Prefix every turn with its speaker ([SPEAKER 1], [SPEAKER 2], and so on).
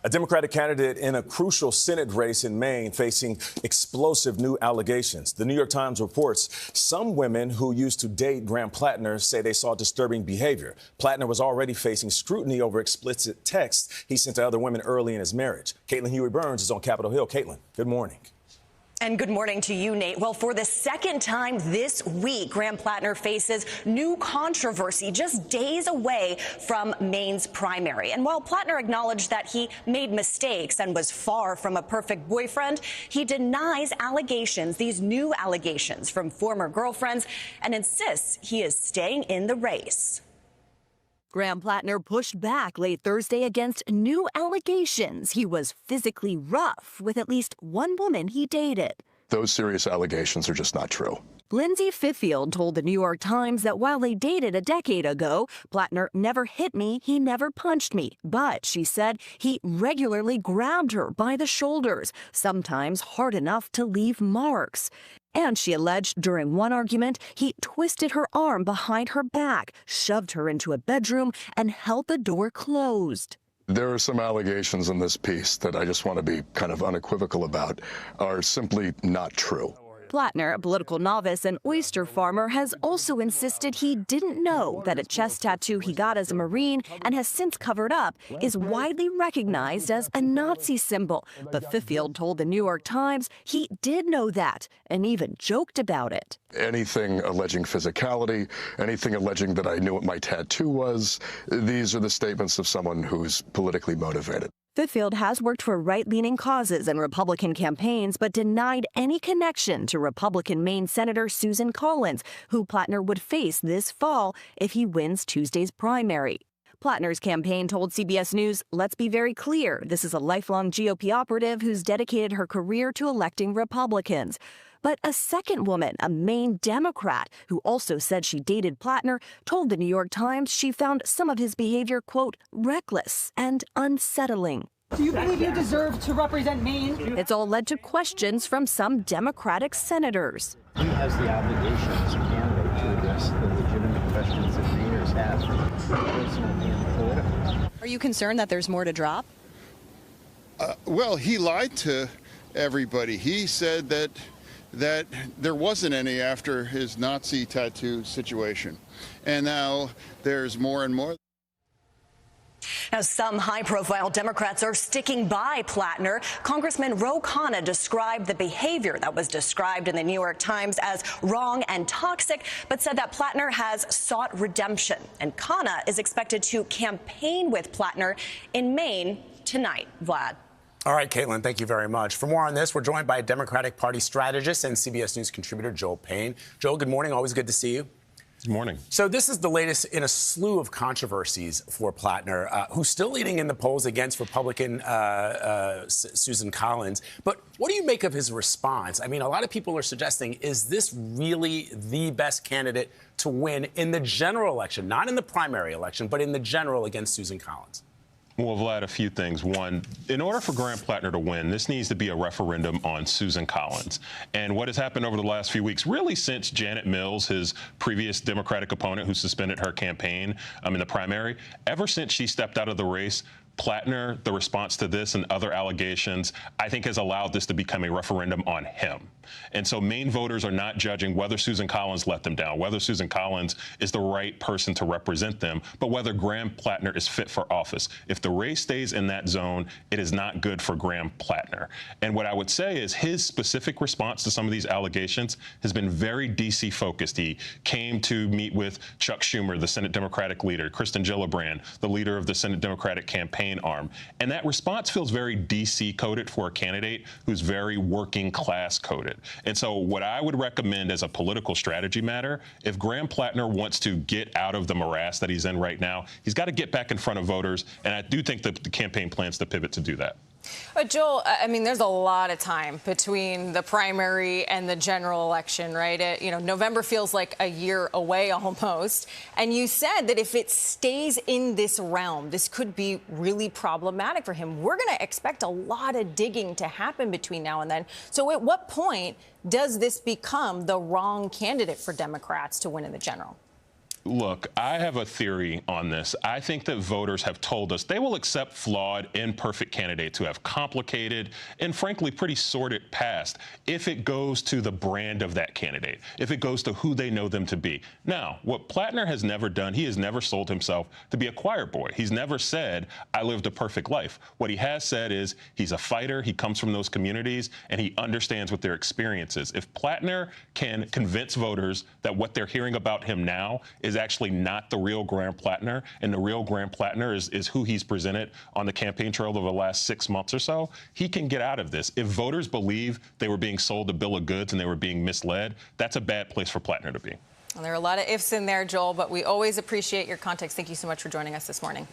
[SPEAKER 1] A Democratic candidate in a crucial Senate race in Maine facing explosive new allegations. The New York Times reports some women who used to date Graham Platner say they saw disturbing behavior. Platner was already facing scrutiny over explicit texts he sent to other women early in his marriage. Caitlin Huey-Burns is on Capitol Hill. Caitlin, good morning.
[SPEAKER 2] And good morning to you, Nate. Well, for the second time this week, Graham Platner faces new controversy just days away from Maine's primary. And while Platner acknowledged that he made mistakes and was far from a perfect boyfriend, he denies allegations, these new allegations from former girlfriends, and insists he is staying in the race.
[SPEAKER 3] Graham Platner pushed back late Thursday against new allegations he was physically rough with at least one woman he dated.
[SPEAKER 4] Those serious allegations are just not true.
[SPEAKER 3] Lindsay Fitfield told the New York Times that while they dated a decade ago, Platner never hit me, he never punched me. But, she said, he regularly grabbed her by the shoulders, sometimes hard enough to leave marks. And she alleged during one argument, he twisted her arm behind her back, shoved her into a bedroom, and held the door closed.
[SPEAKER 4] There are some allegations in this piece that I just want to be kind of unequivocal about are simply not true.
[SPEAKER 3] Platner, a political novice and oyster farmer, has also insisted he didn't know that a chest tattoo he got as a Marine and has since covered up is widely recognized as a Nazi symbol. But Fitfield told the New York Times he did know that and even joked about it.
[SPEAKER 4] Anything alleging physicality, anything alleging that I knew what my tattoo was, these are the statements of someone who's politically motivated.
[SPEAKER 3] Fitfield has worked for right-leaning causes and Republican campaigns, but denied any connection to Republican Maine Senator Susan Collins, who Platner would face this fall if he wins Tuesday's primary. Platner's campaign told CBS News, "Let's be very clear, this is a lifelong GOP operative who's dedicated her career to electing Republicans." But a second woman, a Maine Democrat, who also said she dated Platner, told the New York Times she found some of his behavior, quote, reckless and unsettling.
[SPEAKER 5] Do you believe you deserve to represent Maine?
[SPEAKER 3] It's all led to questions from some Democratic senators.
[SPEAKER 6] He has the obligation as a candidate to address the legitimate questions that Mainers have, personally and politically.
[SPEAKER 3] Are you concerned that there's more to drop?
[SPEAKER 7] Well, he lied to everybody. He said that there wasn't any after his Nazi tattoo situation. And now there's more and more.
[SPEAKER 2] Now, some high-profile Democrats are sticking by Platner. Congressman Ro Khanna described the behavior that was described in the New York Times as wrong and toxic, but said that Platner has sought redemption. And Khanna is expected to campaign with Platner in Maine tonight. Vlad.
[SPEAKER 8] All right, Caitlin, thank you very much. For more on this, we're joined by Democratic Party strategist and CBS News contributor Joel Payne. Joel, good morning. Always good to see you.
[SPEAKER 9] Good morning.
[SPEAKER 8] So this is the latest in a slew of controversies for Platner, who's still leading in the polls against Republican Susan Collins. But what do you make of his response? I mean, a lot of people are suggesting, is this really the best candidate to win in the general election, not in the primary election, but in the general against Susan Collins?
[SPEAKER 9] Well, Vlad, a few things. One, in order for Graham Platner to win, this needs to be a referendum on Susan Collins. And what has happened over the last few weeks, really since Janet Mills, his previous Democratic opponent who suspended her campaign in the primary, ever since she stepped out of the race, Platner, the response to this and other allegations, I think has allowed this to become a referendum on him. And so Maine voters are not judging whether Susan Collins let them down, whether Susan Collins is the right person to represent them, but whether Graham Platner is fit for office. If the race stays in that zone, it is not good for Graham Platner. And what I would say is his specific response to some of these allegations has been very D.C. focused. He came to meet with Chuck Schumer, the Senate Democratic leader, Kristen Gillibrand, the leader of the Senate Democratic campaign arm. And that response feels very D.C. coded for a candidate who's very working class coded. And so what I would recommend as a political strategy matter, if Graham Platner wants to get out of the morass that he's in right now, he's got to get back in front of voters. And I do think that the campaign plans to pivot to do that.
[SPEAKER 10] Joel, I mean, there's a lot of time between the primary and the general election, right? November feels like a year away almost. And you said that if it stays in this realm, this could be really problematic for him. We're going to expect a lot of digging to happen between now and then. So at what point does this become the wrong candidate for Democrats to win in the general?
[SPEAKER 9] Look, I have a theory on this. I think that voters have told us they will accept flawed, imperfect candidates who have complicated and, frankly, pretty sordid past if it goes to the brand of that candidate, if it goes to who they know them to be. Now, what Platner has never done, he has never sold himself to be a choir boy. He's never said, I lived a perfect life. What he has said is he's a fighter, he comes from those communities, and he understands what their experience is. If Platner can convince voters that what they're hearing about him now is actually not the real Graham Platner, and the real Graham Platner is who he's presented on the campaign trail over the last 6 months or so, he can get out of this. If voters believe they were being sold a bill of goods and they were being misled, that's a bad place for Platner to be.
[SPEAKER 10] Well, there are a lot of ifs in there, Joel, but we always appreciate your context. Thank you so much for joining us this morning.